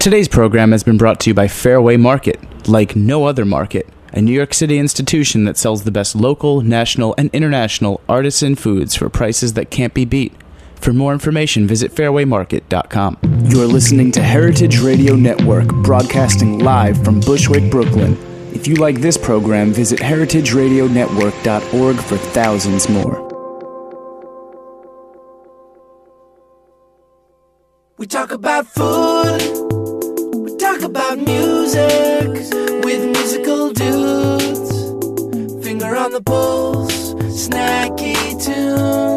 Today's program has been brought to you by Fairway Market, like no other market, a New York City institution that sells the best local, national, and international artisan foods for prices that can't be beat. For more information, visit fairwaymarket.com. You're listening to Heritage Radio Network, broadcasting live from Bushwick, Brooklyn. If you like this program, visit heritageradionetwork.org for thousands more. We talk about food, we talk about music, with musical dudes. Finger on the pulse, Snacky Tunes.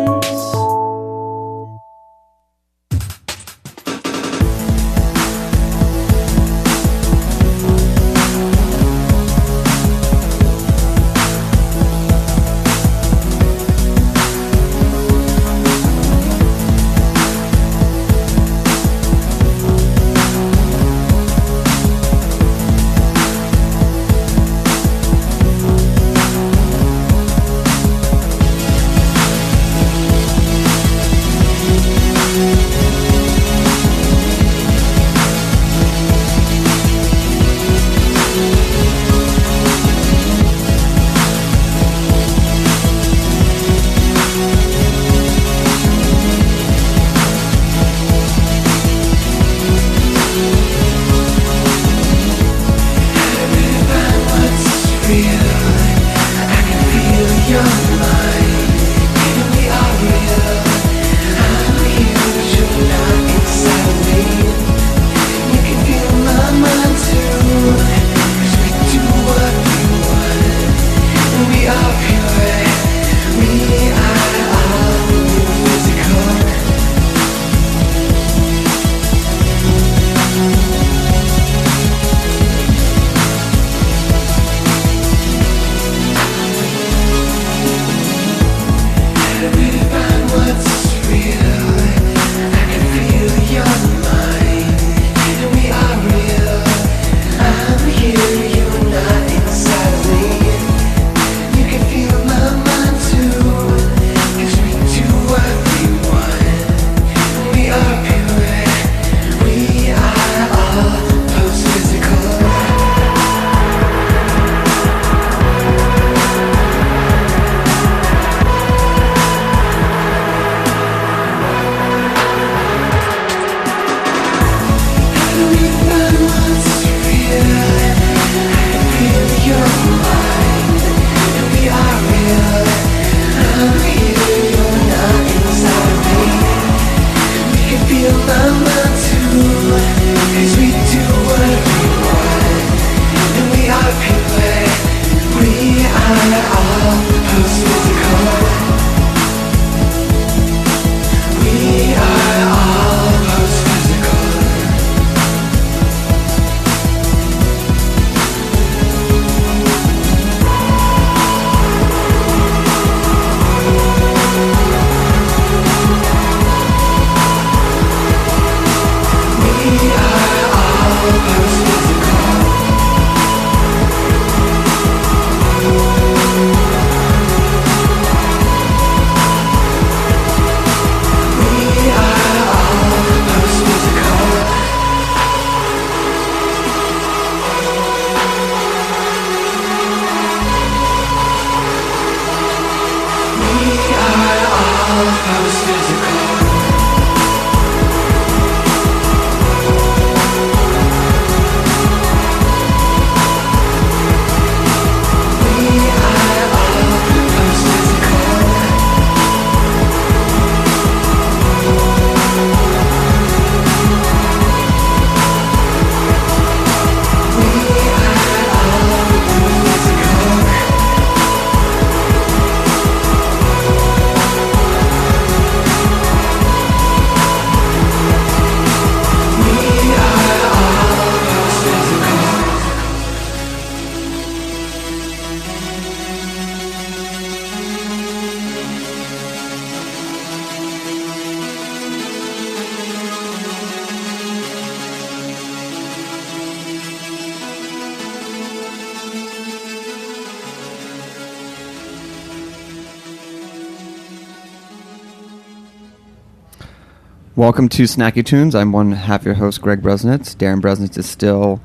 Welcome to Snacky Tunes. I'm one half your host, Greg Bresnitz. Darin Bresnitz is still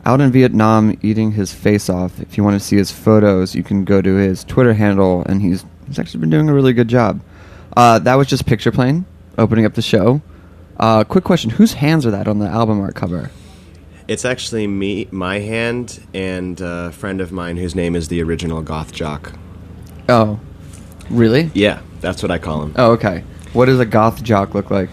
out in Vietnam eating his face off. If you want to see his photos, you can go to his Twitter handle, and he's actually been doing a really good job. That was just Pictureplane opening up the show. Quick question: whose hands are that on the album art cover? It's actually my hand, and a friend of mine whose name is the original Goth Jock. Oh, really? Yeah, that's what I call him. Oh, okay. What does a goth jock look like?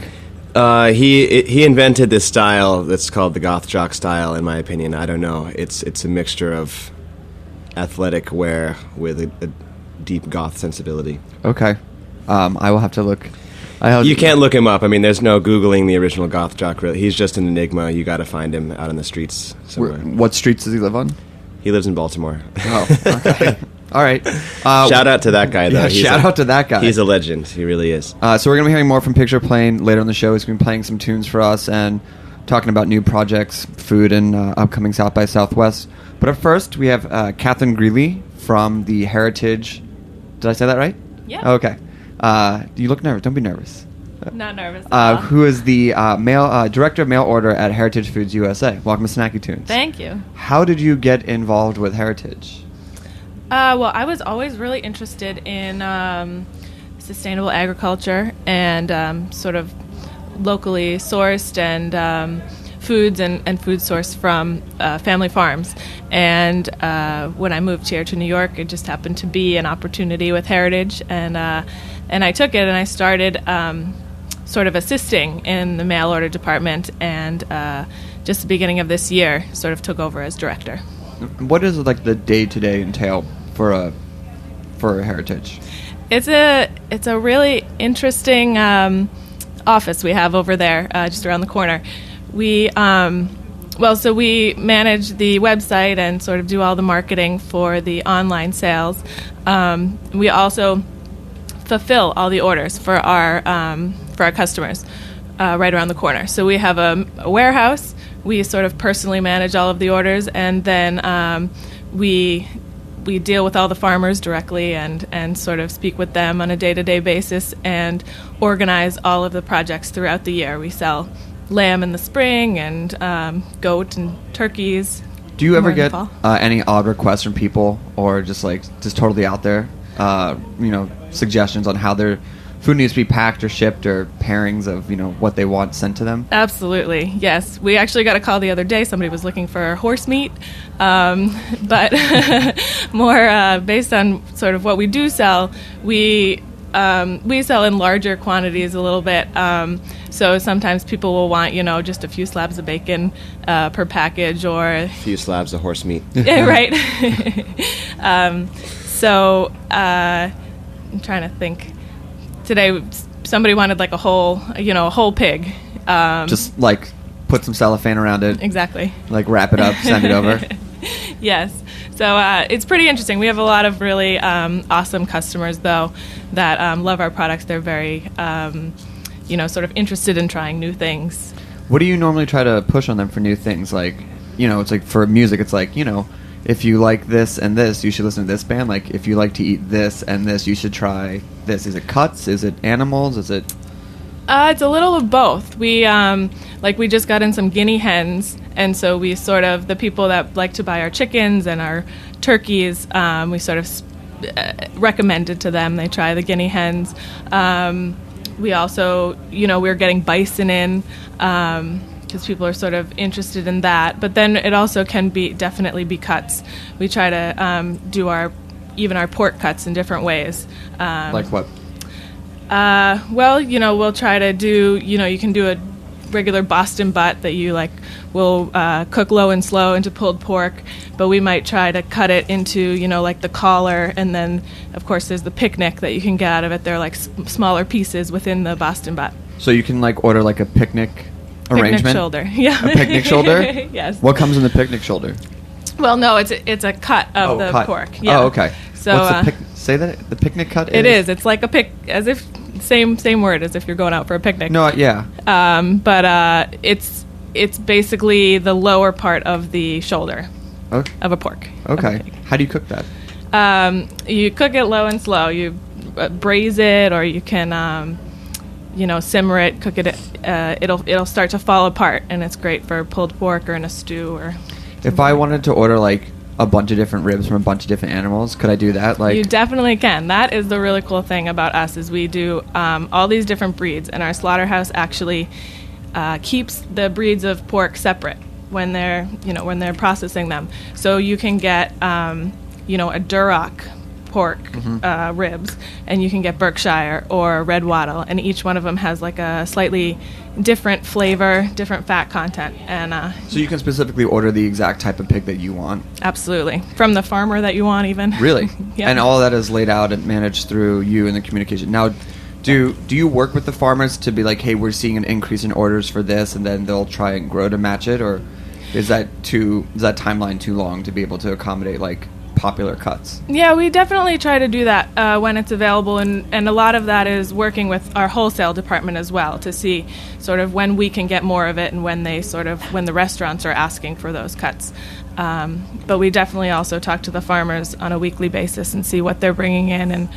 He invented this style that's called the Goth Jock style, in my opinion. I don't know. It's a mixture of athletic wear with a deep goth sensibility. Okay. I will have to look. You can't look him up. I mean, there's no Googling the original Goth Jock. Really. He's just an enigma. You got to find him out on the streets somewhere. What streets does he live on? He lives in Baltimore. Oh, okay. All right. Shout out to that guy, though. Yeah, shout out to that guy. He's a legend. He really is. So we're going to be hearing more from Pictureplane later on the show. He's going to be playing some tunes for us and talking about new projects, food, and upcoming South by Southwest. But up first, we have Catherine Greeley from the Heritage. Did I say that right? Yeah. Okay. You look nervous. Don't be nervous. Not nervous at all. Who is the director of mail order at Heritage Foods USA. Welcome to Snacky Tunes. Thank you. How did you get involved with Heritage? Well, I was always really interested in sustainable agriculture and sort of locally sourced and foods and food sourced from family farms. And when I moved here to New York, it just happened to be an opportunity with Heritage, and I took it and I started sort of assisting in the mail order department, and just the beginning of this year sort of took over as director. What does like the day-to-day entail for Heritage? It's a really interesting office we have over there, just around the corner. We so we manage the website and sort of do all the marketing for the online sales. We also fulfill all the orders for our customers right around the corner. So we have a warehouse. We sort of personally manage all of the orders, and then we deal with all the farmers directly and sort of speak with them on a day-to-day basis and organize all of the projects throughout the year. We sell lamb in the spring and goat and turkeys. Do you ever get any odd requests from people, or just totally out there, suggestions on how their food needs to be packed or shipped, or pairings of what they want sent to them? Absolutely, yes. We actually got a call the other day. Somebody was looking for horse meat, but more based on sort of what we do sell. We sell in larger quantities a little bit. So sometimes people will want, just a few slabs of bacon per package, or a few slabs of horse meat. Yeah, right. I'm trying to think. Today, somebody wanted like a whole pig. Just put some cellophane around it. Exactly. Wrap it up, send it over. Yes. So it's pretty interesting. We have a lot of really awesome customers, though, that love our products. They're very, sort of interested in trying new things. What do you normally try to push on them for new things? It's like for music, it's if you like this and this, you should listen to this band. If you like to eat this and this, you should try this. Is it cuts? Is it animals? Is it... It's a little of both. We we just got in some guinea hens, and so we sort of, the people that like to buy our chickens and our turkeys, we sort of recommended to them they try the guinea hens. We also, we're getting bison in, because people are sort of interested in that. But then it also can definitely be cuts. We try to do our pork cuts in different ways. Like what? We'll try to do, you can do a regular Boston butt that you will cook low and slow into pulled pork, but we might try to cut it into, the collar, and then, of course, there's the picnic that you can get out of it. They're smaller pieces within the Boston butt. So you can order a picnic arrangement? Picnic shoulder, yeah. A picnic shoulder? Yes. What comes in the picnic shoulder? Well, no, it's a cut of the pork. Yeah. Oh, okay. So what's say that the picnic cut is? It is. It's like as if same word as if you're going out for a picnic. No, yeah. But it's basically the lower part of the shoulder of a pork. Okay. How do you cook that? You cook it low and slow. You braise it, or you can simmer it, cook it, it'll start to fall apart, and it's great for pulled pork or in a stew. Or if I wanted to order like a bunch of different ribs from a bunch of different animals, could I do that? Like, you definitely can. That is the really cool thing about us, is we do all these different breeds, and our slaughterhouse actually keeps the breeds of pork separate when they're processing them. So you can get a Duroc pork ribs, and you can get Berkshire or Red Wattle, and each one of them has like a slightly different flavor, different fat content. And so you can specifically order the exact type of pig that you want? Absolutely. From the farmer that you want, even. Really? Yeah. And all that is laid out and managed through you and the communication. Now, do you work with the farmers to be like, hey, we're seeing an increase in orders for this, and then they'll try and grow to match it? Or is that timeline too long to be able to accommodate like popular cuts? Yeah, we definitely try to do that when it's available, and a lot of that is working with our wholesale department as well to see sort of when we can get more of it and when the restaurants are asking for those cuts. But we definitely also talk to the farmers on a weekly basis and see what they're bringing in, and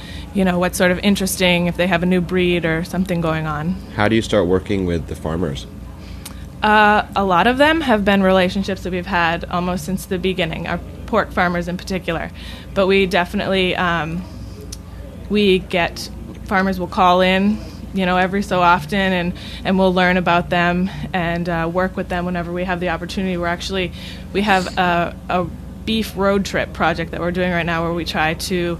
what's sort of interesting, if they have a new breed or something going on. How do you start working with the farmers? A lot of them have been relationships that we've had almost since the beginning, our pork farmers in particular. But we definitely, farmers will call in, every so often, and we'll learn about them and work with them whenever we have the opportunity. We have a beef road trip project that we're doing right now, where we try to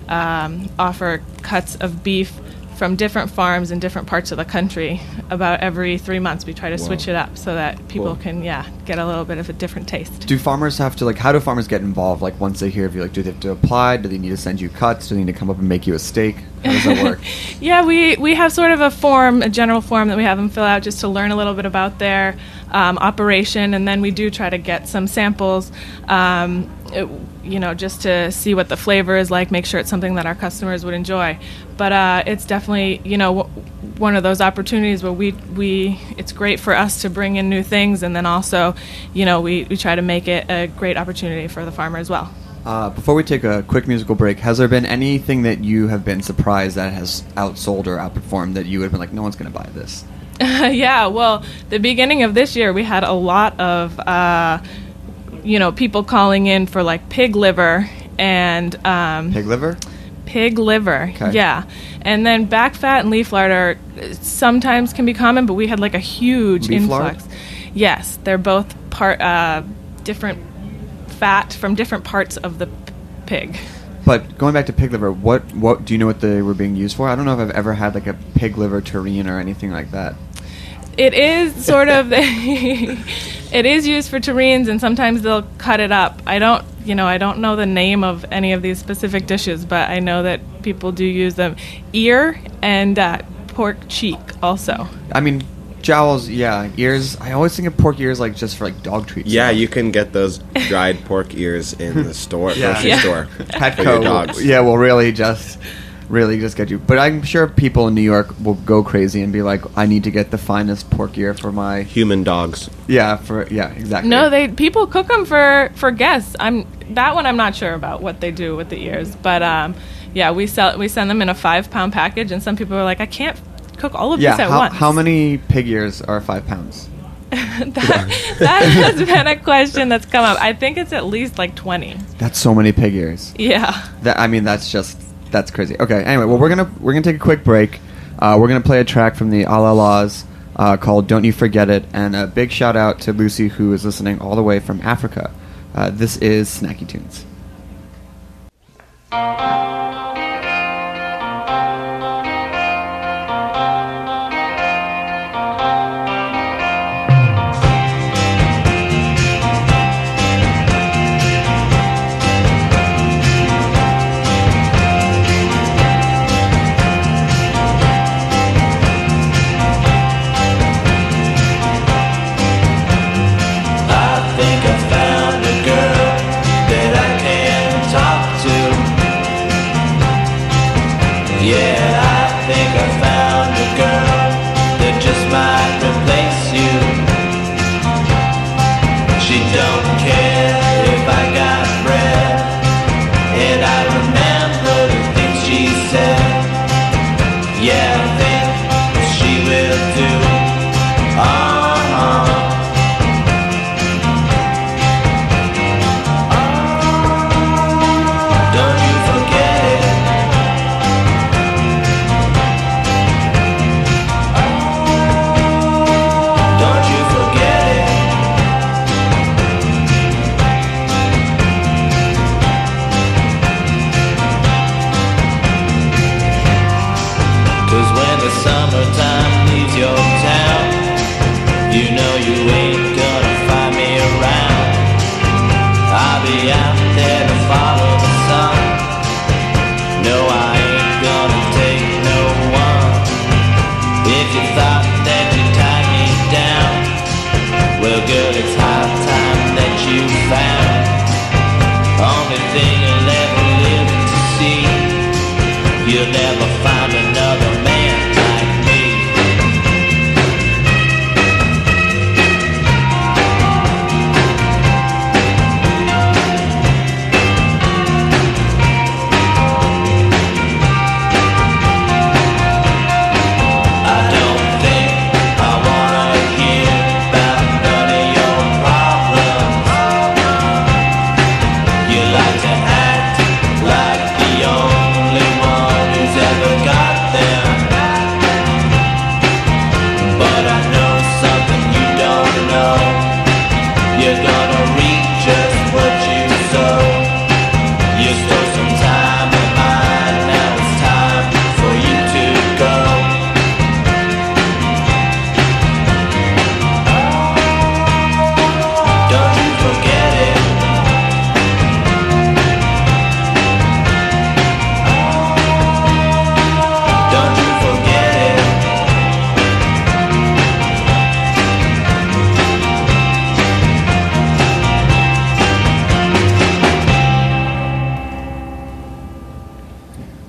offer cuts of beef from different farms in different parts of the country. About every 3 months we try to switch it up so that people can get a little bit of a different taste. Do farmers have to, how do farmers get involved? Like, once they hear of you, do they have to apply? Do they need to send you cuts? Do they need to come up and make you a steak? How does that work? Yeah, we have sort of a general form that we have them fill out just to learn a little bit about their operation, and then we do try to get some samples, just to see what the flavor is like, make sure it's something that our customers would enjoy. But it's definitely, one of those opportunities where it's great for us to bring in new things, and then also, we try to make it a great opportunity for the farmer as well. Before we take a quick musical break, has there been anything that you have been surprised that has outsold or outperformed that you would have been like, no one's going to buy this? Yeah, well, the beginning of this year, we had a lot of, people calling in for like pig liver and... Pig liver? Pig liver, okay. Yeah. And then back fat and leaf lard are sometimes can be common, but we had like a huge Beef influx. Lard? Yes, they're both different fat from different parts of the pig. But going back to pig liver, what do you know what they were being used for? I don't know if I've ever had like a pig liver terrine or anything like that. It is sort of it is used for terrines, and sometimes they'll cut it up. I don't know the name of any of these specific dishes, but I know that people do use them. Ear and pork cheek also. I mean, jowls, yeah. Ears, I always think of pork ears like just for like dog treats. Yeah, you can get those dried pork ears in the store, grocery store. Petco, your dogs. Yeah, will really just get you. But I'm sure people in New York will go crazy and be like, I need to get the finest pork ear for my human dogs. Yeah, exactly. No, people cook them for guests. I'm not sure about what they do with the ears, but we send them in a 5-pound package, and some people are like, I can't cook all of this at once. How many pig ears are 5 pounds? that has been a question that's come up. I think it's at least like 20. That's so many pig ears. Yeah. That's crazy. Okay, anyway, well, we're gonna take a quick break. We're gonna play a track from the A La La's called Don't You Forget It, and a big shout out to Lucy, who is listening all the way from Africa. This is Snacky Tunes. Found a girl that I can talk to. it's high time that you found. Only thing you'll ever live to see. You'll never find another man like me. I don't think I wanna hear about none of your problems. You like to act like the only one who's ever got them. But I know something you don't know. You're gonna reap just what you sow. You stole some time of mine, now it's time for you to go. Don't you forget it. Don't you forget it.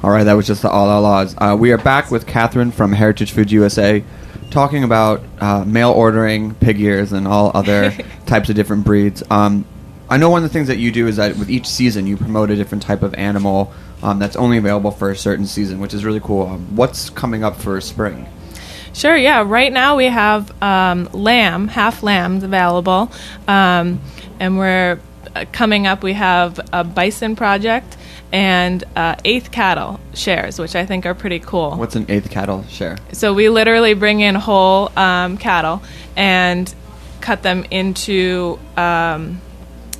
All right, that was just the All Outlaws. We are back with Catherine from Heritage Foods USA, talking about mail ordering pig ears and all other types of different breeds. I know one of the things that you do is that with each season you promote a different type of animal that's only available for a certain season, which is really cool. What's coming up for spring? Sure, yeah. Right now we have half lambs available. And we're coming up, we have a bison project and eighth cattle shares, which I think are pretty cool. What's an eighth cattle share? So we literally bring in whole cattle and cut them into,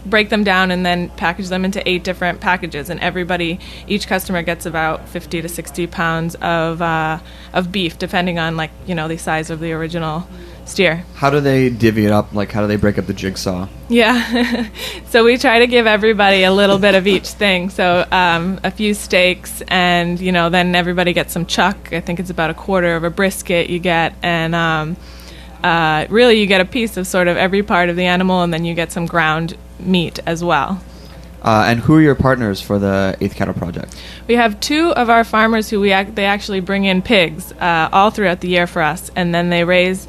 break them down and then package them into 8 different packages. And each customer gets about 50 to 60 pounds of beef, depending on the size of the original steer. How do they divvy it up? Like, how do they break up the jigsaw? Yeah. So we try to give everybody a little bit of each thing. So a few steaks and, then everybody gets some chuck. I think it's about a quarter of a brisket you get. And really you get a piece of sort of every part of the animal, and then you get some ground meat as well. And who are your partners for the Eighth Cattle Project? We have 2 of our farmers who they actually bring in pigs all throughout the year for us, and then they raise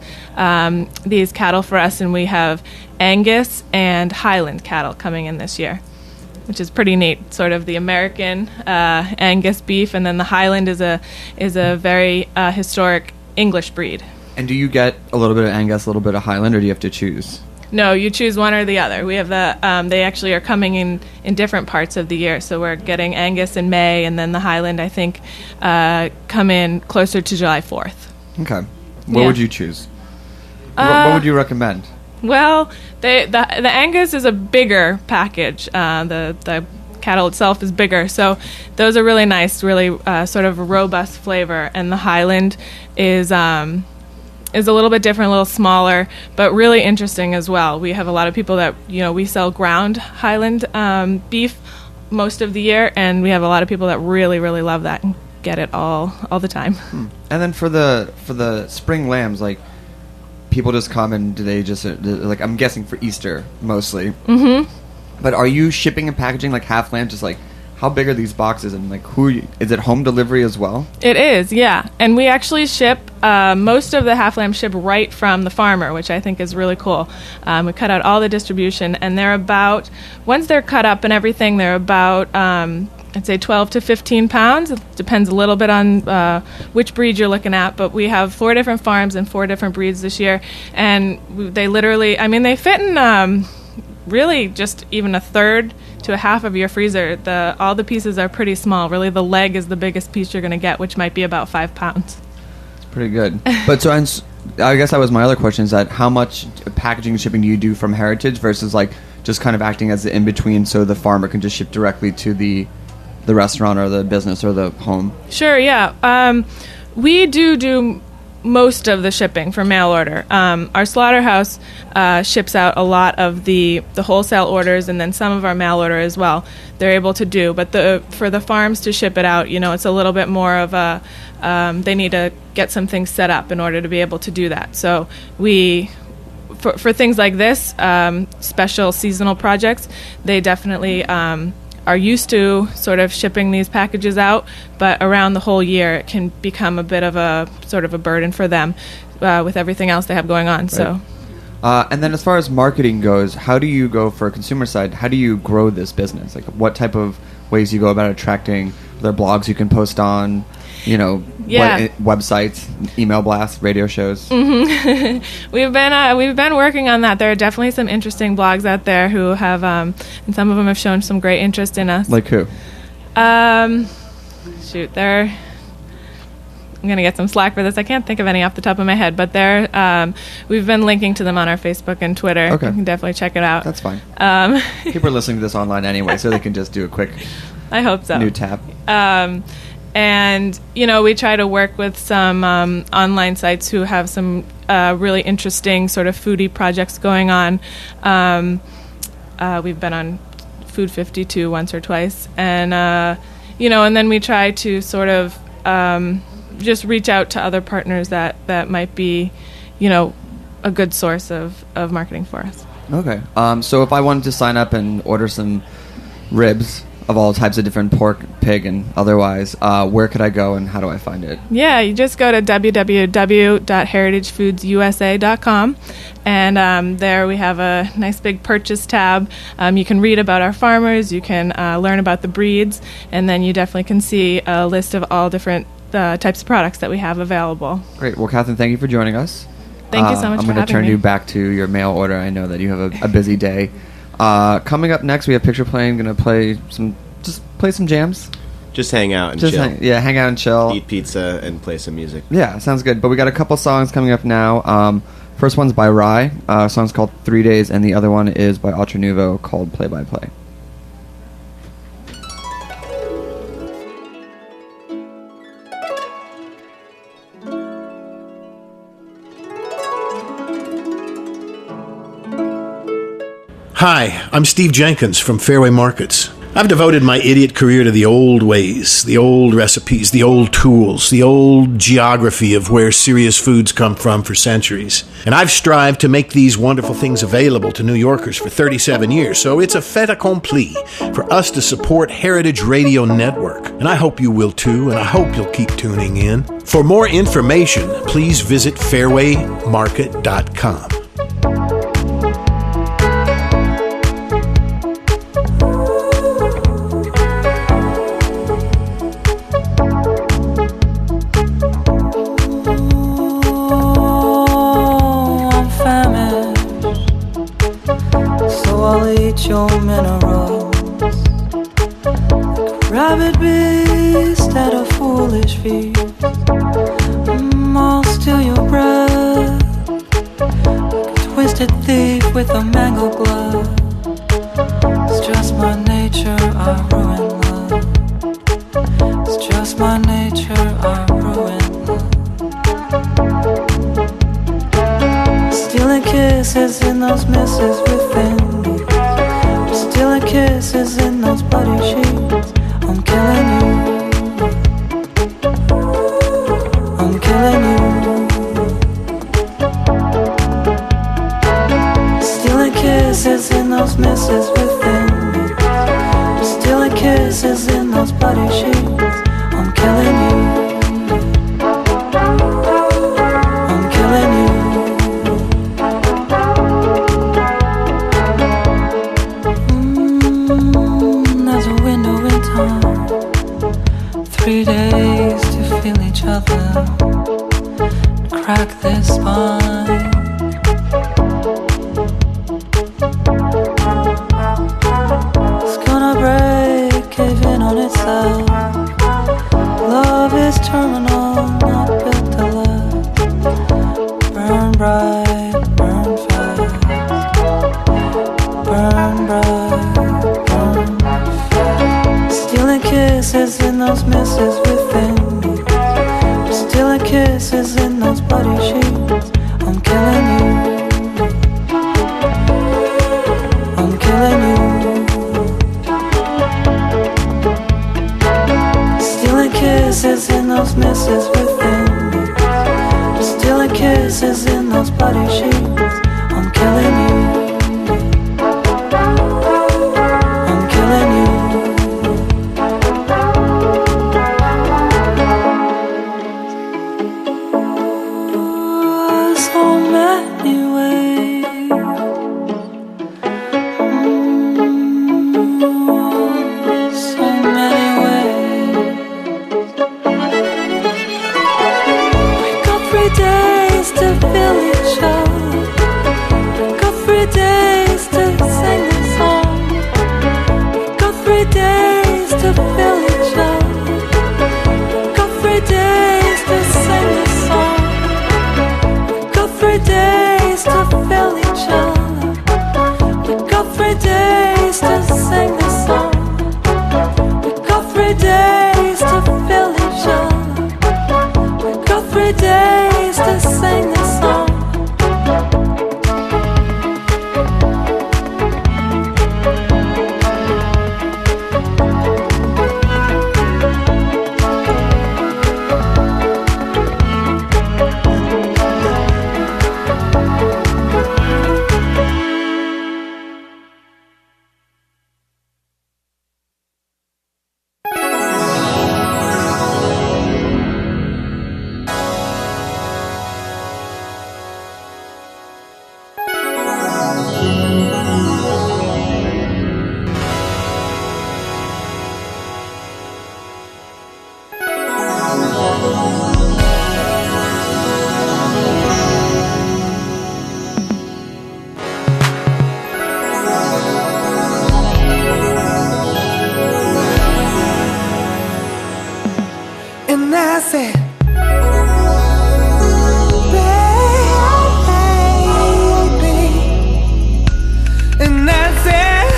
these cattle for us, and we have Angus and Highland cattle coming in this year, which is pretty neat. Sort of the American Angus beef, and then the Highland is a very historic English breed. And do you get a little bit of Angus, a little bit of Highland, or do you have to choose? No, you choose one or the other. We have they actually are coming in different parts of the year. So we're getting Angus in May, and then the Highland, I think, come in closer to July 4th. Okay. What would you choose? What would you recommend? Well, the Angus is a bigger package. The cattle itself is bigger. So those are really nice, really sort of a robust flavor. And the Highland is a little bit different, a little smaller, but really interesting as well. We have a lot of people that, we sell ground Highland beef most of the year, and we have a lot of people that really, really love that and get it all the time. And then for the spring lambs, like, people just come and do they just, like, I'm guessing for Easter mostly. Mm-hmm. But are you shipping and packaging like half lambs, just like, how big are these boxes, and like is it home delivery as well? It is, yeah. And we actually ship most of the half lamb ship right from the farmer, which I think is really cool. We cut out all the distribution, and they're about, once they're cut up and everything, they're about I'd say 12 to 15 pounds. It depends a little bit on which breed you're looking at, but we have 4 different farms and 4 different breeds this year, and they literally, they fit in really just even a third to a half of your freezer. All the pieces are pretty small. Really, the leg is the biggest piece you're going to get, which might be about 5 pounds. It's pretty good. But so I guess that was my other question, is that how much packaging and shipping do you do from Heritage versus like just kind of acting as the in-between so the farmer can just ship directly to the restaurant or the business or the home? Sure, yeah. We do most of the shipping for mail order. Our slaughterhouse ships out a lot of the wholesale orders, and then some of our mail order as well. They're able to do, but for the farms to ship it out, it's a little bit more of a they need to get some things set up in order to be able to do that. So for things like this, special seasonal projects, they definitely are used to sort of shipping these packages out, but around the whole year it can become a bit of a sort of a burden for them with everything else they have going on. Right. So. And then as far as marketing goes, how do you go for a consumer side? How do you grow this business? Like, what type of ways you go about attracting? Are there blogs you can post on? Websites, email blasts, radio shows. Mm-hmm. we've been working on that. There are definitely some interesting blogs out there who have, and some of them have shown some great interest in us. Like who? I'm gonna get some slack for this. I can't think of any off the top of my head, but we've been linking to them on our Facebook and Twitter. Okay. You can definitely check it out. That's fine. People are listening to this online anyway, so they can just do a quick. I hope so. New tab. And, we try to work with some online sites who have some really interesting sort of foodie projects going on. We've been on Food 52 once or twice. And, and then we try to sort of just reach out to other partners that might be, a good source of marketing for us. Okay. So if I wanted to sign up and order some ribs of all types of different pork, pig, and otherwise, where could I go and how do I find it? Yeah, you just go to www.heritagefoods.usa.com, and there we have a nice big purchase tab. You can read about our farmers, you can learn about the breeds, and then you definitely can see a list of all different types of products that we have available. Great. Well, Catherine, thank you for joining us. Thank you so much for having me. I'm going to turn you back to your mail order. I know that you have a busy day. Coming up next, we have Pictureplane. Going to play some jams. Just hang out and chill. Hang out and chill. Eat pizza and play some music. Yeah, sounds good. But we got a couple songs coming up now. First one's by Rye. Song's called 3 Days, and the other one is by Ultra Nouveau called Play by Play. Hi, I'm Steve Jenkins from Fairway Markets. I've devoted my idiot career to the old ways, the old recipes, the old tools, the old geography of where serious foods come from for centuries. And I've strived to make these wonderful things available to New Yorkers for 37 years, so it's a fait accompli for us to support Heritage Radio Network. And I hope you will too, and I hope you'll keep tuning in. For more information, please visit fairwaymarket.com. Your minerals, like a rabid beast at a foolish feast. I'll steal your breath, like a twisted thief with a mangled glove. It's just my nature, I ruin love. It's just my nature, I ruin love. Stealing kisses in those misses within me. Stealing kisses in those bloody sheets. I'm killing you. I'm killing you. Stealing kisses in those misses within me. Stealing kisses in those bloody sheets. I'm killing you. I'm killing you. There's a window in time, 3 days to feel each other, crack this spine. It's gonna break, cave in on itself. Love is terminal, not built to last. Burn bright, burn fast. Burn bright, burn fast. Stealing kisses in those misses within me. Stealing kisses in those bloody sheets. I'm killing you. I'm killing you. Stealing kisses in those misses within me. Stealing kisses in those bloody sheets. I'm killing you. days to sing this song. Got 3 days to fill each other. Got 3 days to sing this song. Got 3 days to fill each other. We got 3 days to sing this song. We got 3 days to fill each other. We got 3 days to sing this song. And I said, baby. And I said,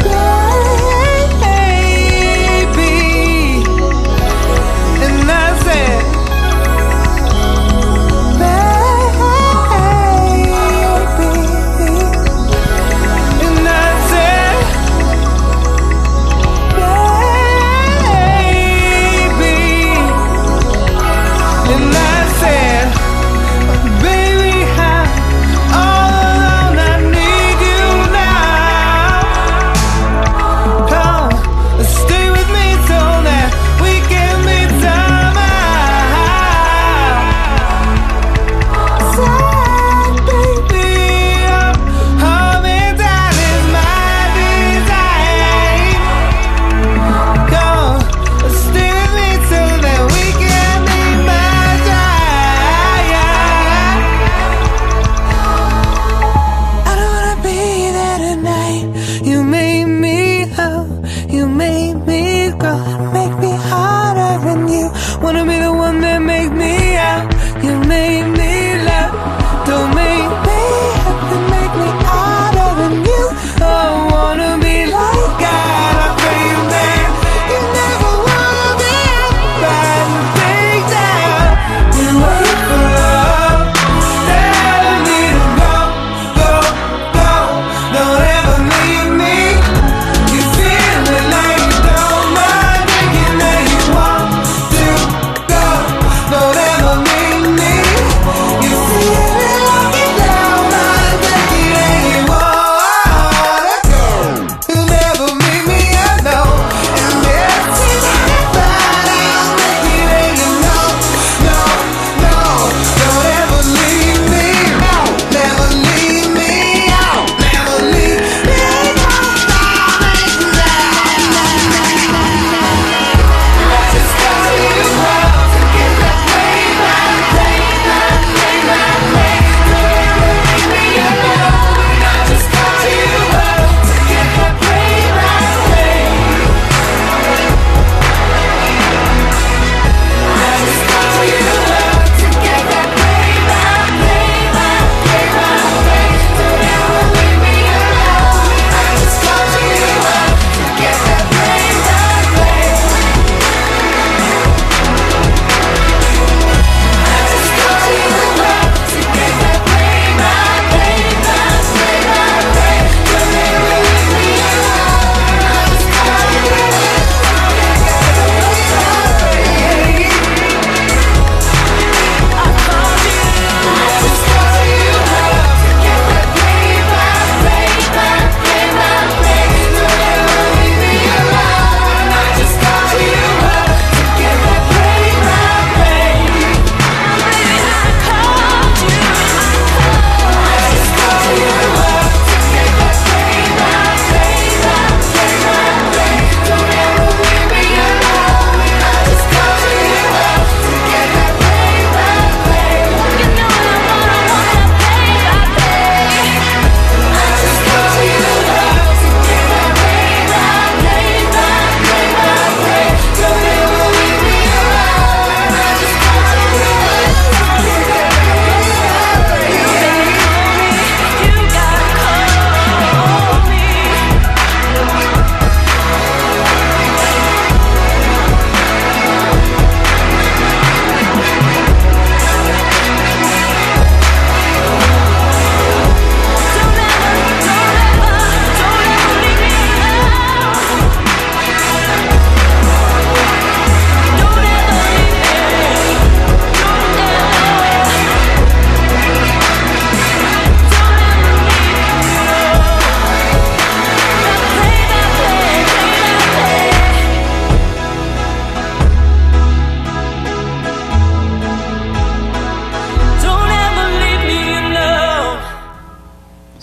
baby. And I said, baby. And I said, baby.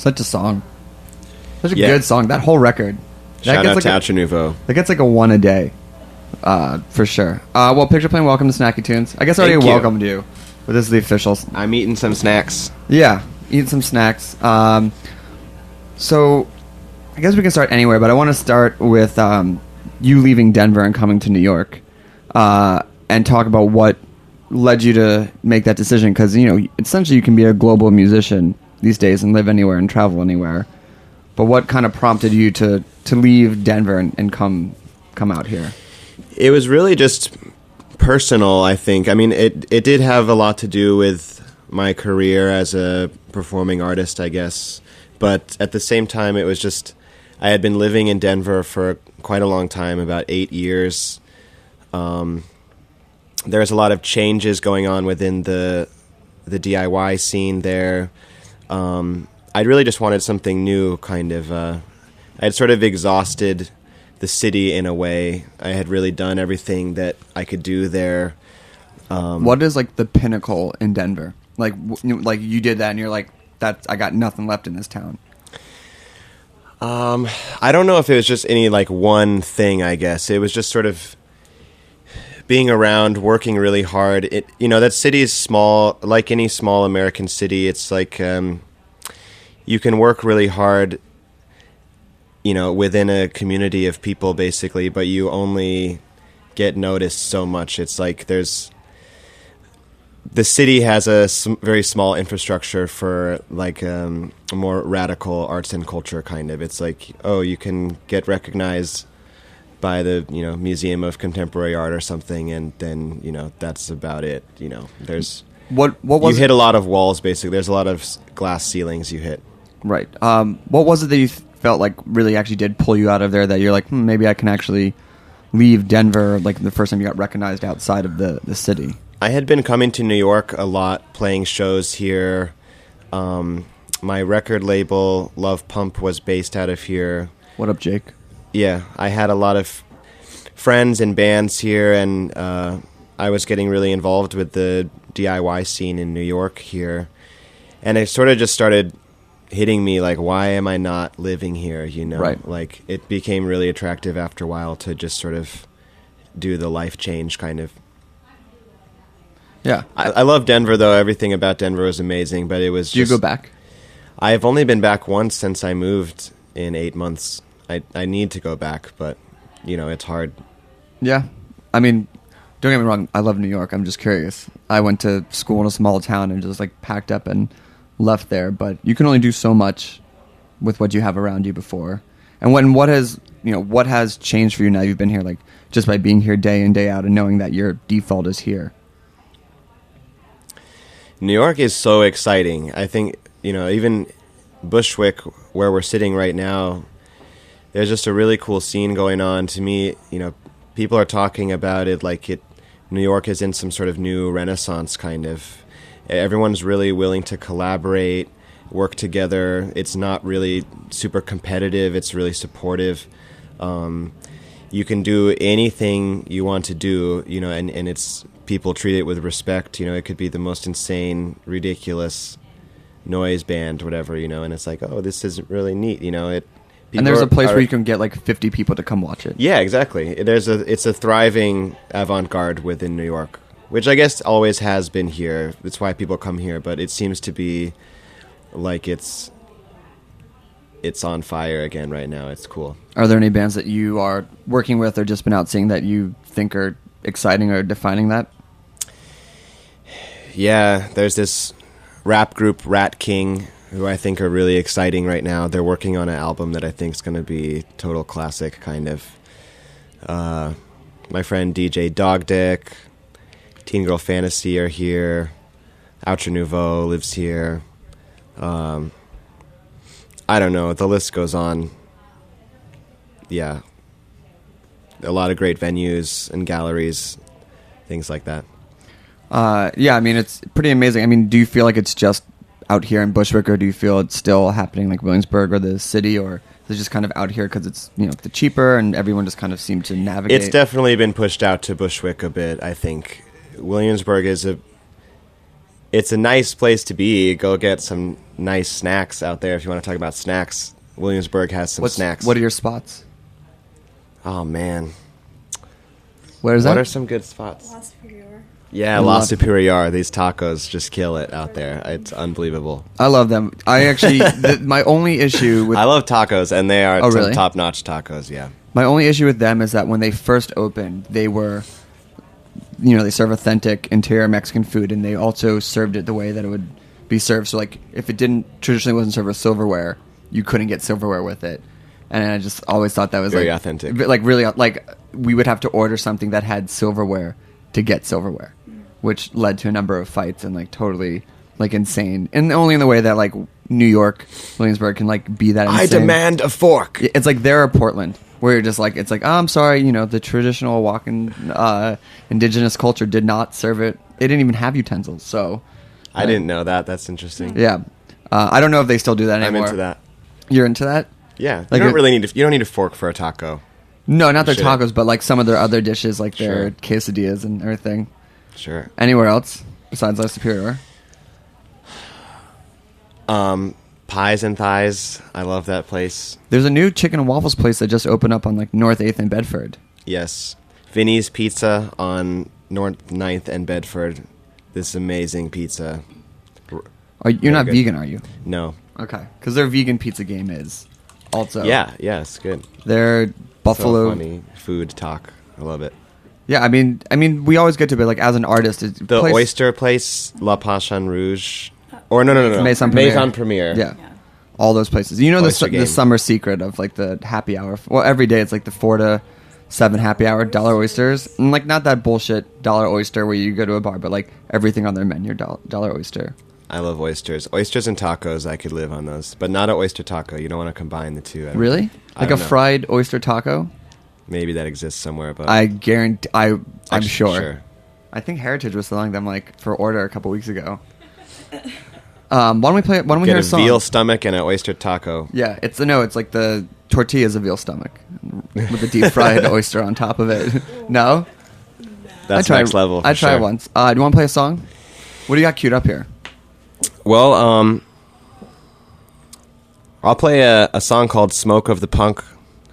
Such a song. Such a Yeah. good song. That whole record. Shout out like to Outre Nouveau. That gets like a one a day. For sure. Well, Pictureplane, welcome to Snacky Tunes. I guess I already Thank you. welcomed you, but this is the official. I'm eating some snacks. Yeah, eat some snacks. So, I guess we can start anywhere, but I want to start with you leaving Denver and coming to New York, and talk about what led you to make that decision. Because essentially, you can be a global musician these days and live anywhere and travel anywhere. But what kind of prompted you to leave Denver and come out here? It was really just personal, I think. I mean, it did have a lot to do with my career as a performing artist, I guess. But at the same time, it was just, I had been living in Denver for quite a long time, about 8 years. There's a lot of changes going on within the DIY scene there. I really just wanted something new, kind of. I had sort of exhausted the city in a way. I had really done everything that I could do there. What is like the pinnacle in Denver? Like you did that and you're like, I got nothing left in this town. I don't know if it was just any like one thing, I guess. It was just sort of being around, working really hard. That city is small, like any small American city. It's like you can work really hard, within a community of people, basically, but you only get noticed so much. It's like the city has a very small infrastructure for like a more radical arts and culture, kind of. It's like, you can get recognized by the Museum of Contemporary Art or something, and then that's about it. There's what was you hit a lot of walls, basically. There's a lot of glass ceilings you hit. Right. What was it that you felt like really actually did pull you out of there, that you're like, maybe I can actually leave Denver, like the first time you got recognized outside of the city? I had been coming to New York a lot, playing shows here. My record label, Love Pump, was based out of here. What up, Jake? Yeah, I had a lot of friends and bands here, and I was getting really involved with the DIY scene in New York here. And it sort of just started hitting me, like, why am I not living here, Right. Like, it became really attractive after a while to just sort of do the life change, kind of. Yeah. I love Denver, though. Everything about Denver was amazing, but it was Did you go back? I've only been back once since I moved in 8 months. I need to go back, but, it's hard. Yeah. I mean, don't get me wrong, I love New York. I'm just curious. I went to school in a small town and just like packed up and left there, but you can only do so much with what you have around you before. And what has changed for you now you've been here, like just by being here day in, day out and knowing that your default is here? New York is so exciting. I think, even Bushwick, where we're sitting right now, there's just a really cool scene going on. To me, people are talking about it like New York is in some sort of new renaissance, kind of. Everyone's really willing to collaborate, work together. It's not really super competitive. It's really supportive. You can do anything you want to do, and it's people treat it with respect. It could be the most insane, ridiculous noise band, whatever, and it's like, this is really neat, And there's a place where you can get like 50 people to come watch it. Yeah, exactly. It's a thriving avant-garde within New York, which I guess always has been here. That's why people come here, but it seems to be like it's on fire again right now. It's cool. Are there any bands that you are working with or just been out seeing that you think are exciting or defining that? Yeah, there's this rap group, Rat King, who I think are really exciting right now. They're working on an album that I think is going to be total classic, kind of. My friend DJ Dog Dick, Teen Girl Fantasy are here. Outre Nouveau lives here. I don't know. The list goes on. Yeah. A lot of great venues and galleries, things like that. Yeah, I mean, it's pretty amazing. I mean, do you feel like it's just out here in Bushwick, or do you feel it's still happening like Williamsburg or the city, or is it just kind of out here because it's, the cheaper and everyone just kind of seemed to navigate? It's definitely been pushed out to Bushwick a bit, I think. Williamsburg it's a nice place to be. Go get some nice snacks out there. If you want to talk about snacks, Williamsburg has some snacks. What are your spots? Oh man, Where's what that? are some good spots? Yeah, La Superior. These tacos just kill it out there. It's unbelievable. I love them. I actually, my only issue with I love tacos, and they are some really? top-notch tacos. Yeah. my only issue with them is that when they first opened, they were, they serve authentic interior Mexican food, and they also served it the way that it would be served. So like, if it traditionally wasn't served with silverware, you couldn't get silverware with it. And I just always thought that was Very authentic. Like really, like we would have to order something that had silverware to get silverware, which led to a number of fights and like totally like insane. And only in the way that like New York, Williamsburg can like be that insane. I demand a fork. It's like there or Portland, where you're just like, it's like, oh, I'm sorry, the traditional walking indigenous culture did not serve it. It didn't even have utensils. So I didn't know that. That's interesting. yeah, I don't know if they still do that I'm anymore. into that. You're into that? Yeah, Like you don't need a fork for a taco. No, not their Sure. tacos, but like some of their other dishes, like their Sure. quesadillas and everything. Sure. Anywhere else besides La Superior? Pies and Thighs. I love that place. There's a new chicken and waffles place that just opened up on like North 8th and Bedford. Yes. Vinny's Pizza on North 9th and Bedford. This amazing pizza. You're not good. vegan, are you? No. Okay, because their vegan pizza game is also Yeah, it's good. Their buffalo. So funny food talk. I love it. Yeah, I mean, we always get to be like as an artist. The oyster place, La Passion Rouge. Or no. Maison Premier. Maison Premier. Yeah. All those places. You know Oyster the game. summer secret of like the happy hour. Well, every day it's like the 4 to 7 happy hour dollar oysters. And like not that bullshit dollar oyster where you go to a bar, but like everything on their menu dollar oyster. I love oysters. Oysters and tacos, I could live on those. But not an oyster taco. You don't want to combine the two. Really? Like a don't know. fried oyster taco? Maybe that exists somewhere, but I guarantee. I'm Actually, sure. I think Heritage was selling them like for order a couple weeks ago. Why don't we get hear a a song? veal stomach and an oyster taco. Yeah, it's like the tortilla's a veal stomach with a deep fried oyster on top of it. No, That's next level. For I tried sure. once. Do you want to play a song? What do you got queued up here? Well, I'll play a song called "Smoke of the Punk"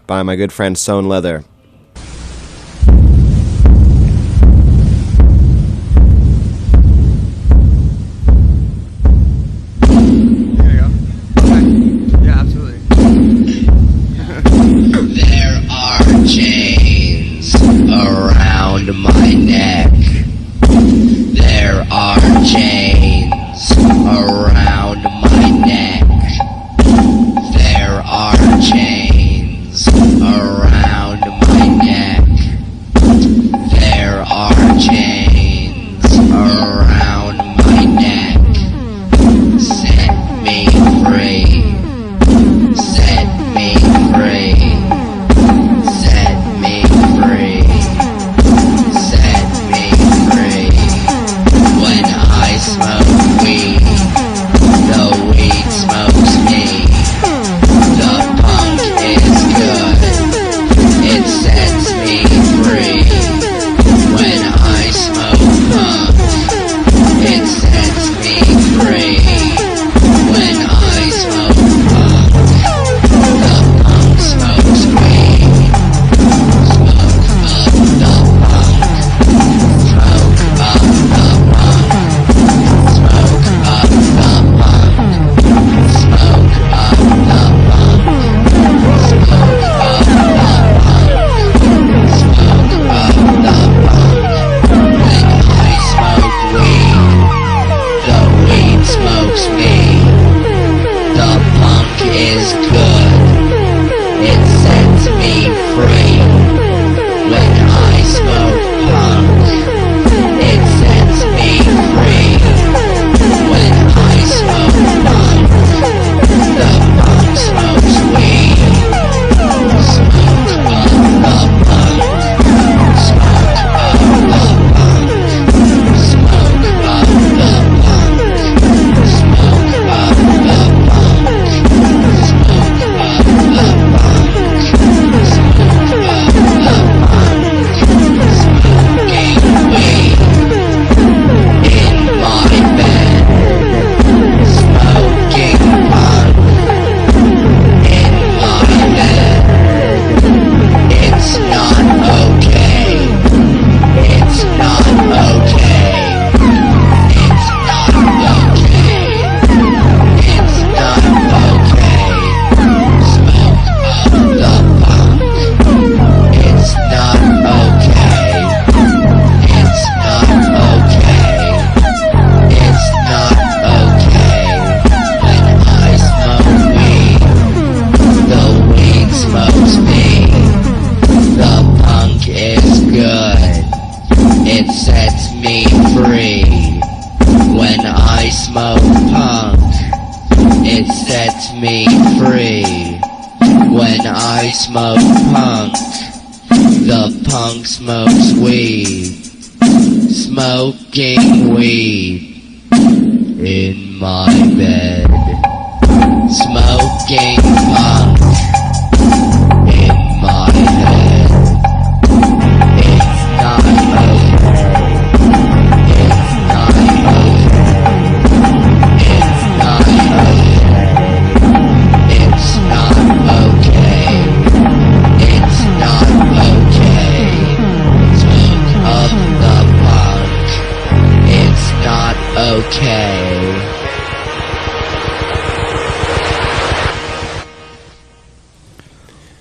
by my good friend Sewn Leather. There you go. Okay. Yeah, absolutely. There are chains around my neck. There are chains around my neck. There are chains around my neck. There are chains around my neck. Set me free. Set me free. Set me free. Set me free. When I smoke weed, the weed smokes me. The punk is good. It sets me free. When I smoke punk, it sets me free. When I smoke punk, the punk smokes weed. Smoke up the punk. Smoke up the punk. Smoke up the punk. Smoke up the punk. Smoke up the punk. Smoke up the punk. When I smoke weed, the weed smokes me. The punk is good. It sets me free. When I smoke punk, it sets me free. When I smoke punk, the punk smokes weed. Smoke up the punk. Smoke up the punk. Smoke up the punk. Smoke up the punk. Smoke up the punk. Smoke up the punk. free. When I smoke punk, the punk smokes weed. Smoking weed in my bed. Smoking punk in my head. It's not okay. It's not okay. It's not okay. It's not okay. It's not okay. Smoke up the punk. It's not okay.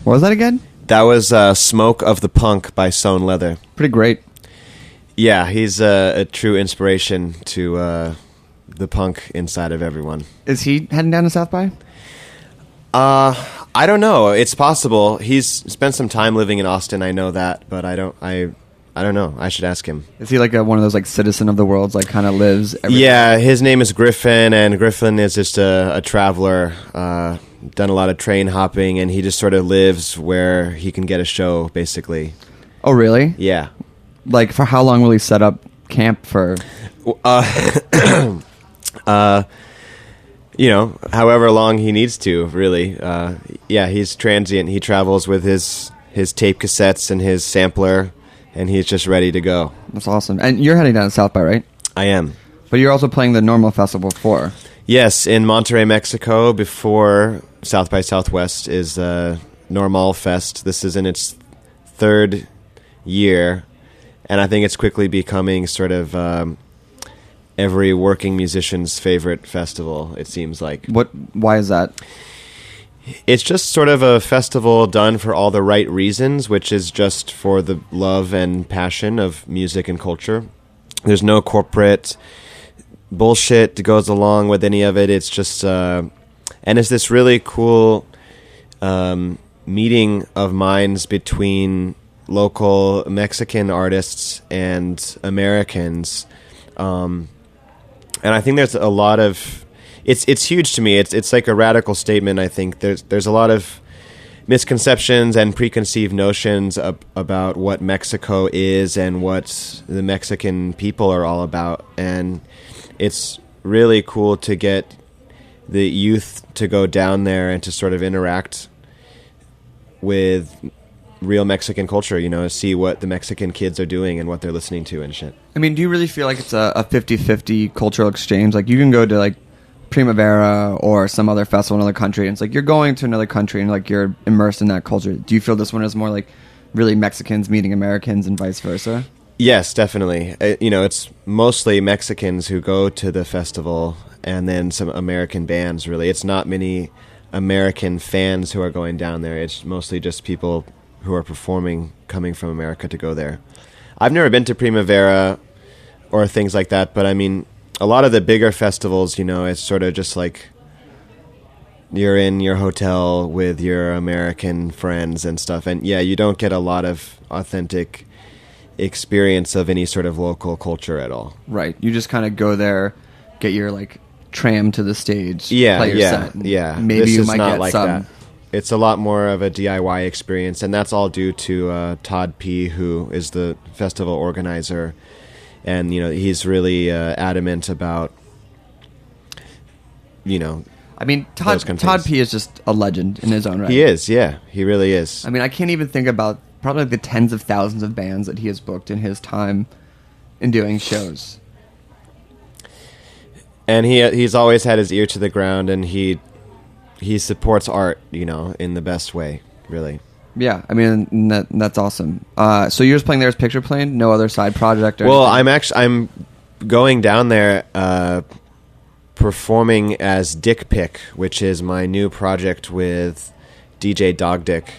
What was that again? That was Smoke of the Punk by Sewn Leather. Pretty great. Yeah, he's a true inspiration to the punk inside of everyone. Is he heading down to South by? I don't know. It's possible. He's spent some time living in Austin. I know that, but I don't know. I should ask him. Is he like one of those like citizen of the worlds, like kind of lives everywhere? Yeah, his name is Griffin, and Griffin is just a traveler. Done a lot of train hopping, and he just sort of lives where he can get a show, basically. Oh, really? Yeah. Like, for how long will he set up camp for? However long he needs to, really. Yeah, he's transient. He travels with his tape cassettes and his sampler, and he's just ready to go. That's awesome. And you're heading down to South by, right? I am. But you're also playing the normal festival before. Yes, in Monterrey, Mexico, before South by Southwest is Normal Fest. This is in its third year, and I think it's quickly becoming sort of every working musician's favorite festival, it seems like. Why is that? It's just sort of a festival done for all the right reasons, which is just for the love and passion of music and culture. There's no corporate bullshit that goes along with any of it. It's just and it's this really cool meeting of minds between local Mexican artists and Americans, and I think there's a lot of it's huge to me. It's like a radical statement. I think there's a lot of misconceptions and preconceived notions about what Mexico is and what the Mexican people are all about, and it's really cool to get the youth to go down there and to sort of interact with real Mexican culture, see what the Mexican kids are doing and what they're listening to and shit. I mean, do you really feel like it's a 50-50 cultural exchange? Like, you can go to, like, Primavera or some other festival in another country, and it's like you're going to another country and, like, you're immersed in that culture. Do you feel this one is more, like, really Mexicans meeting Americans and vice versa? Yes, definitely. It's mostly Mexicans who go to the festival, and then some American bands, really. It's not many American fans who are going down there. It's mostly just people who are performing coming from America to go there. I've never been to Primavera or things like that, but I mean, a lot of the bigger festivals, it's sort of just like you're in your hotel with your American friends and stuff, and yeah, you don't get a lot of authentic experience of any sort of local culture at all. Right. You just kind of go there, get your, like, tram to the stage, play your set. Maybe this you is might not get like some. that. It's a lot more of a DIY experience, and that's all due to Todd P., who is the festival organizer, and he's really adamant about I mean, Todd P. is just a legend in his own right. He is, yeah, he really is. I mean, I can't even think about probably like the tens of thousands of bands that he has booked in his time in doing shows. And he's always had his ear to the ground, and he supports art, in the best way, really. Yeah, I mean, that's awesome. So you're just playing there as Pictureplane? No other side project? Or well, anything? I'm going down there performing as Dick Pick, which is my new project with DJ Dog Dick.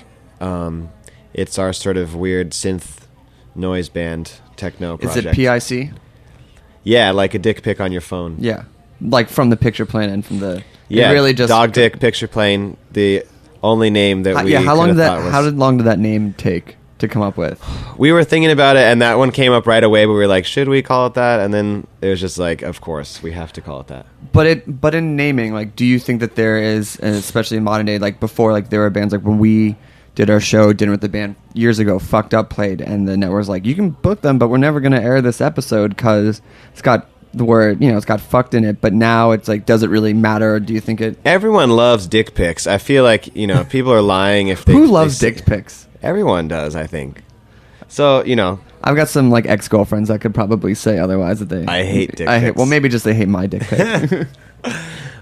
It's our sort of weird synth noise band techno project. Is it PIC? Yeah, like a dick pic on your phone. Yeah, like from the Pictureplane and from the... Yeah, really just Dog Dick Pictureplane, the only name that we how long thought was... How long did that name take? to come up with? We were thinking about it, and that one came up right away. But we were like, should we call it that? And then it was just like, of course, we have to call it that. But in naming, like, do you think that there is, and especially in modern day, like before, like there were bands like when we did our show Dinner with the Band years ago, Fucked Up played, and the network was like, you can book them, but we're never going to air this episode because it's got the word, it's got fucked in it. But now it's like, does it really matter? Or do you think it? Everyone loves dick pics. I feel like people are lying if they. Who loves dick pics? Everyone does, I think. So I've got some like ex-girlfriends that could probably say otherwise that they. I hate dick pics. Well, maybe just they hate my dick pic.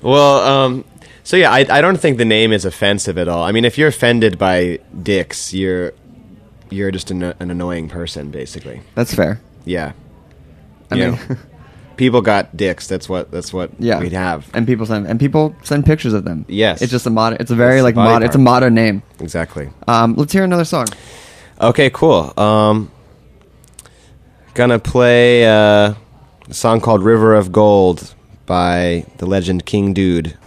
Well, so yeah, I don't think the name is offensive at all. I mean, if you're offended by dicks, you're just an annoying person, basically. That's fair. Yeah. I mean, people got dicks. That's what we'd have. And people send pictures of them. Yes. It's just a modern. It's a very It's like the body modern. It's a part. modern name. Exactly. Let's hear another song. Okay, cool. Gonna play a song called "River of Gold" by the legend King Dude.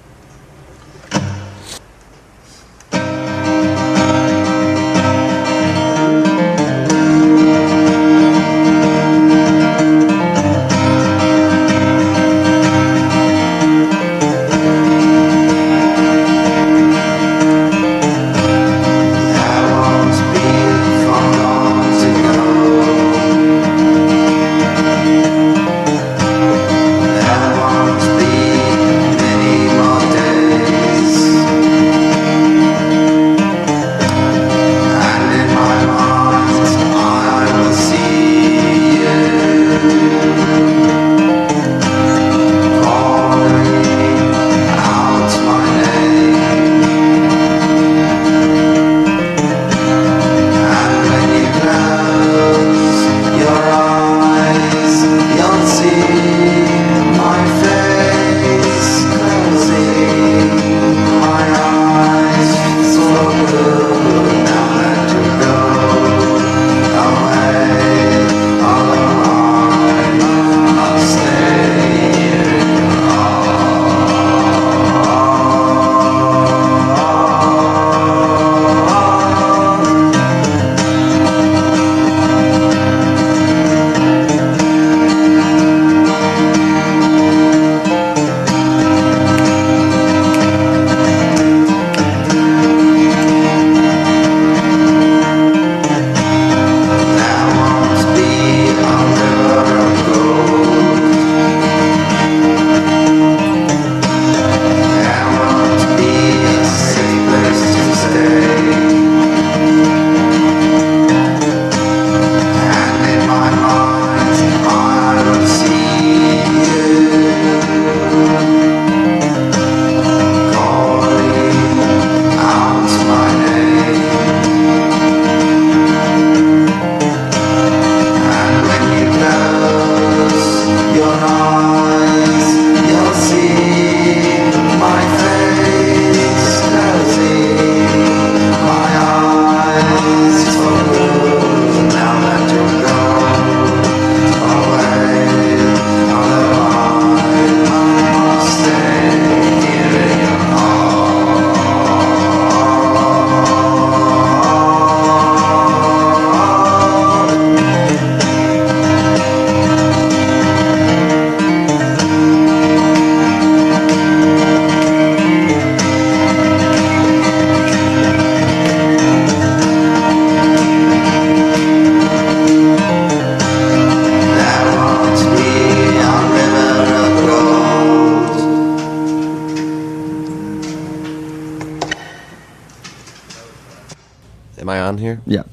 Am I on here? Yeah.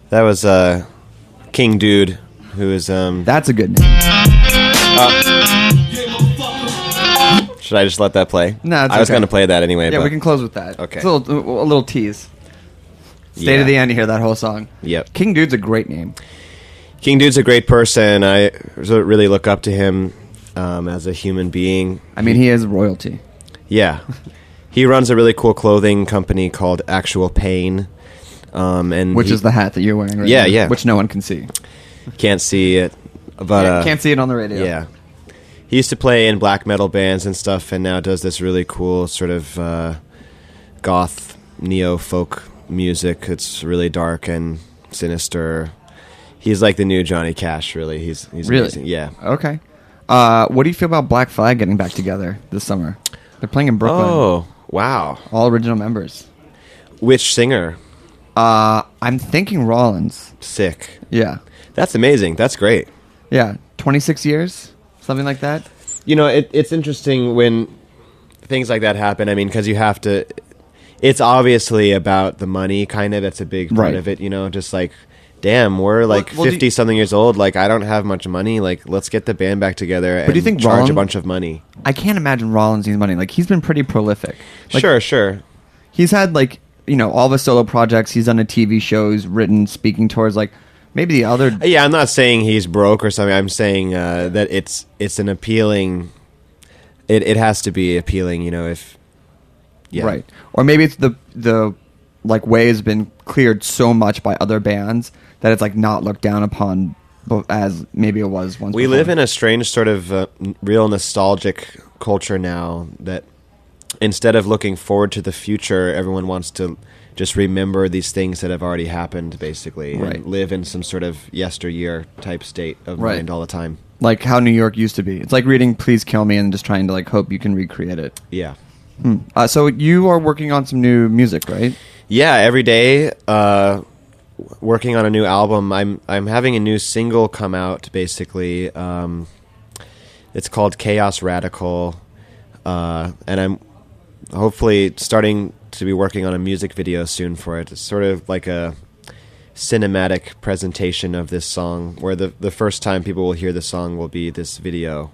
That was King Dude, who is That's a good name. Should I just let that play? No, it's I was okay. going to play that anyway. Yeah, but we can close with that. Okay. It's a little tease. Stay to the end to hear that whole song. Yep. King Dude's a great name. King Dude's a great person. I really look up to him as a human being. I mean, he is royalty. Yeah. He runs a really cool clothing company called Actual Pain. Which is the hat that you're wearing right Yeah, now. yeah. Which no one can see. Can't see it. But Can't see it on the radio. Yeah. He used to play in black metal bands and stuff, and now does this really cool sort of goth, neo-folk music. It's really dark and sinister. He's like the new Johnny Cash, really. He's Really? amazing. Yeah. Okay. What do you feel about Black Flag getting back together this summer? They're playing in Brooklyn. Oh, wow. All original members. Which singer? I'm thinking Rollins. Sick. Yeah. That's amazing. That's great. Yeah. 26 years? Something like that? You know, it's interesting when things like that happen. I mean, because you have to... It's obviously about the money, kind of. That's a big part of it, you know? Just like, damn, we're like 50-something years old. Like, I don't have much money. Like, let's get the band back together and do you think charge a bunch of money. I can't imagine Rollins needs money. Like, he's been pretty prolific. Like, Sure. He's had, like, you know, all the solo projects. He's done a TV shows, written speaking tours. Like, maybe the other... Yeah, I'm not saying he's broke or something. I'm saying that it's an appealing... It has to be appealing, you know, if... Yeah. Right. Or maybe it's the like way has been cleared so much by other bands that it's like not looked down upon as maybe it was once We before. live in a strange sort of real nostalgic culture now that instead of looking forward to the future, everyone wants to just remember these things that have already happened, basically, and live in some sort of yesteryear type state of mind all the time. Like how New York used to be. It's like reading Please Kill Me and just trying to like hope you can recreate it. Yeah. So you are working on some new music, right? Yeah, every day working on a new album. I'm having a new single come out, basically. It's called Chaos Radical, and I'm hopefully starting to be working on a music video soon for it. It's sort of like a cinematic presentation of this song, where the first time people will hear the song will be this video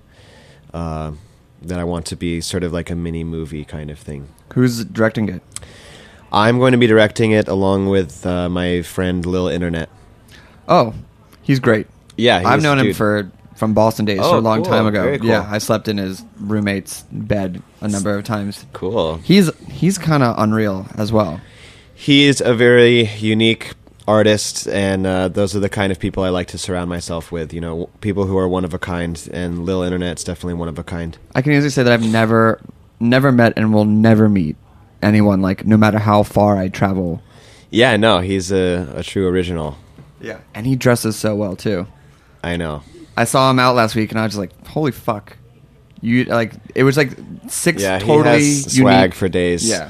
that I want to be sort of like a mini movie kind of thing. Who's directing it? I'm going to be directing it along with my friend Lil Internet. Oh, he's great. Yeah, I've known him from Boston days, Oh, for a long cool. time ago. Very cool. Yeah, I slept in his roommate's bed a number of times. Cool. He's kind of unreal as well. He's a very unique artist, and those are the kind of people I like to surround myself with. You know, people who are one of a kind, and Lil Internet's definitely one of a kind. I can easily say that I've never met and will never meet anyone, like, no matter how far I travel. Yeah, no, he's a true original. Yeah. And he dresses so well, too. I know. I saw him out last week, and I was just like, holy fuck. You like it was like six totally he has swag unique for days. Yeah.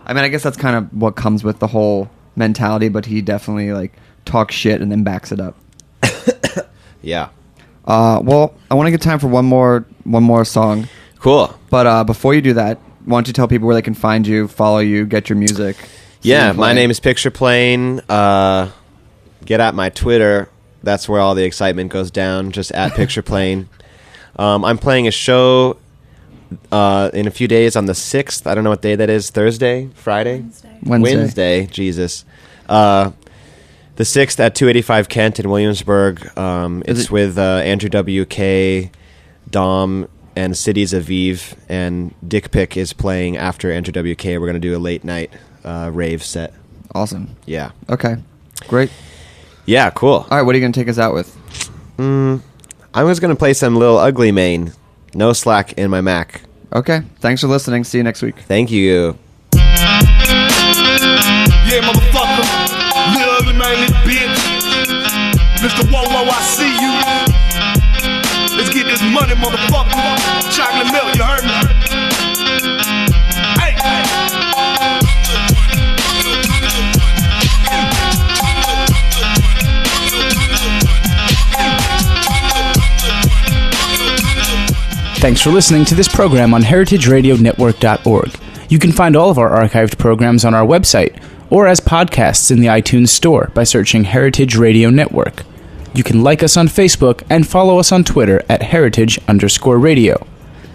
I mean, I guess that's kind of what comes with the whole mentality, but he definitely like talks shit and then backs it up. Yeah. Well, I want to get time for one more song. Cool. But before you do that, why don't you tell people where they can find you, follow you, get your music? Yeah, my name is Pictureplane. Get at my Twitter. That's where all the excitement goes down, just at Pictureplane. I'm playing a show in a few days on the 6th. I don't know what day that is. Thursday? Friday? Wednesday. Jesus. The 6th at 285 Kent in Williamsburg. It's with Andrew W.K., Dom, and Cities Aviv. And Dick Pick is playing after Andrew W.K. We're going to do a late night rave set. Awesome. Yeah. Okay. Great. Yeah, cool. All right, what are you going to take us out with? I was going to play some Lil Ugly Mane. No slack in my Mac. Okay. Thanks for listening. See you next week. Thank you. Yeah, motherfucker. Lil Ugly Mane, bitch. Mr. Whoa, I see you. Let's get this money, motherfucker. Chocolate milk, you heard me? Hey. Thanks for listening to this program on heritageradionetwork.org. You can find all of our archived programs on our website or as podcasts in the iTunes Store by searching Heritage Radio Network. You can like us on Facebook and follow us on Twitter at heritage_radio.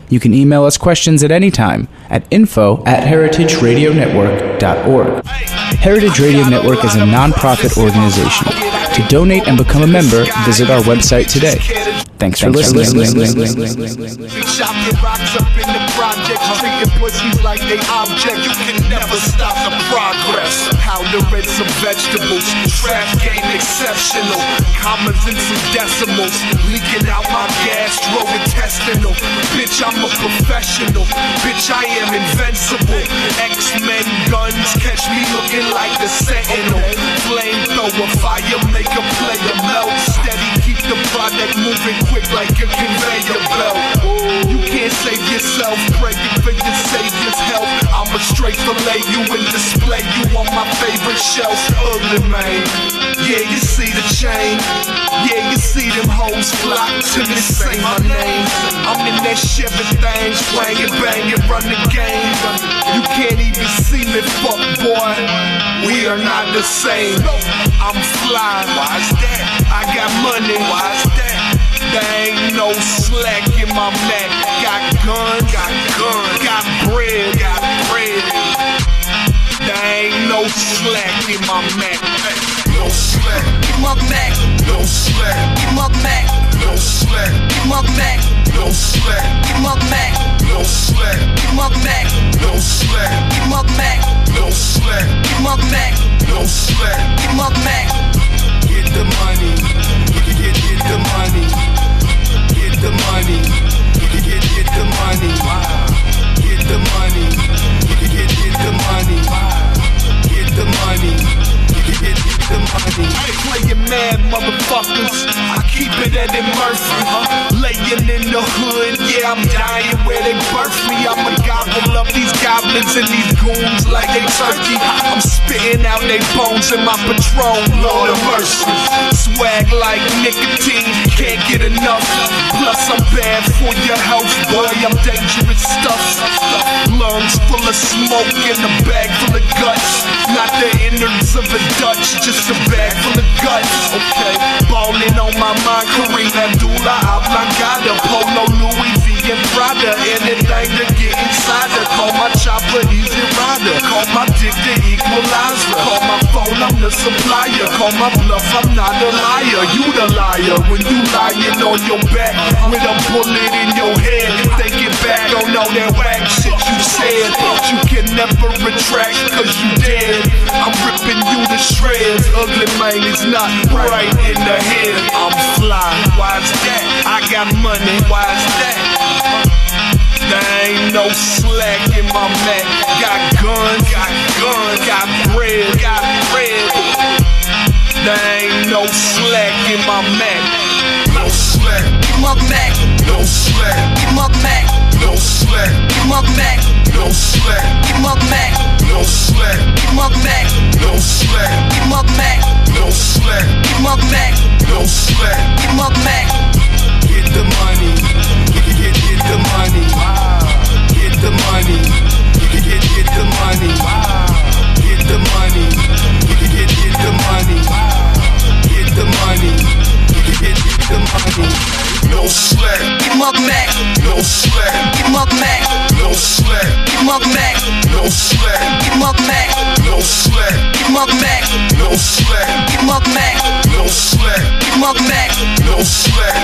You can email us questions at any time at info@heritageradionetwork.org. Heritage Radio Network is a non-profit organization. To donate and become a member, visit our website today. Thanks for listening. Chopping rocks up in the project, treating pussies like they object. You can never stop the progress. Powder and some vegetables, trap game exceptional. Commas and some decimals, leaking out my gastrointestinal. Bitch, I'm a professional. Bitch, I am invincible. X-Men guns catch me looking like the Sentinel. Flamethrower, fire like a conveyor belt. You can't save yourself, praying for your savior's help. I'ma straight fillet you and display you on my favorite shelf. Ugly man, yeah, you see the chain. Yeah, you see them hoes flock to me, say my name. I'm in that Chevy thing, swangin', bangin', run the game. You can't even see me, fuck boy. We are not the same. I'm fly, why's that? I got money, why's that? There ain't no slack in my Mac. Got guns, got bread, There ain't no slack in my Mac. No slack in my Mac. No slack in my Mac. No slack in my Mac. No slack in my Mac. No slack in my Mac. No slack in my Mac. No slack in my Mac. No slack in my Mac. Get the money. Get the money. Get the money. Get the money. Get the money. Get the money. Get the money. Get the money. I ain't playing mad, motherfuckers. I keep it at it Murphy. Laying in the hood, yeah, I'm dying where they birthed me. I'ma gobble up these goblins and these goons like they turkey. I'm spitting out they bones in my Patron, Lord of mercy. Swag like nicotine, can't get enough. Plus I'm bad for your health, boy, I'm dangerous stuff. Lungs full of smoke and a bag full of guts. Not the innards of a Dutch, just a bag full of guts. Okay, ballin' on my mind, Kareem Abdullah, Oblongata, Polo, Louis V and Prada. Anything to get inside her. Call my chopper Easy Rider. Call my dick the equalizer. Call my phone, I'm the supplier. Call my bluff, I'm not a liar. You the liar when you lying on your back with a bullet in your head. Thinking back on all that whack shit you said, but you can never retract cause you dead. I'm ripping you to shreds. Ugly man is not right in the head. I'm fly, why's that? I got money, why's that? There ain't no slack in my Mac. Got guns, got bread. There ain't no slack in my Mac. No slack in my Mac. No slack in my Mac. No slack in my Mac. No slack in my Mac. No slack in my Mac. No slack in my Mac. No slack in my Mac. No slack in my Mac. Get the money. Get the money. Get the money. Get the money. Get the money. Get the money. Get the money. Get the money. No slack in my Mac. No slack in my Mac. No slack in my Mac. No slack in my Mac. No slack in my Mac. No slack in my Mac. No slack in my Mac. No slack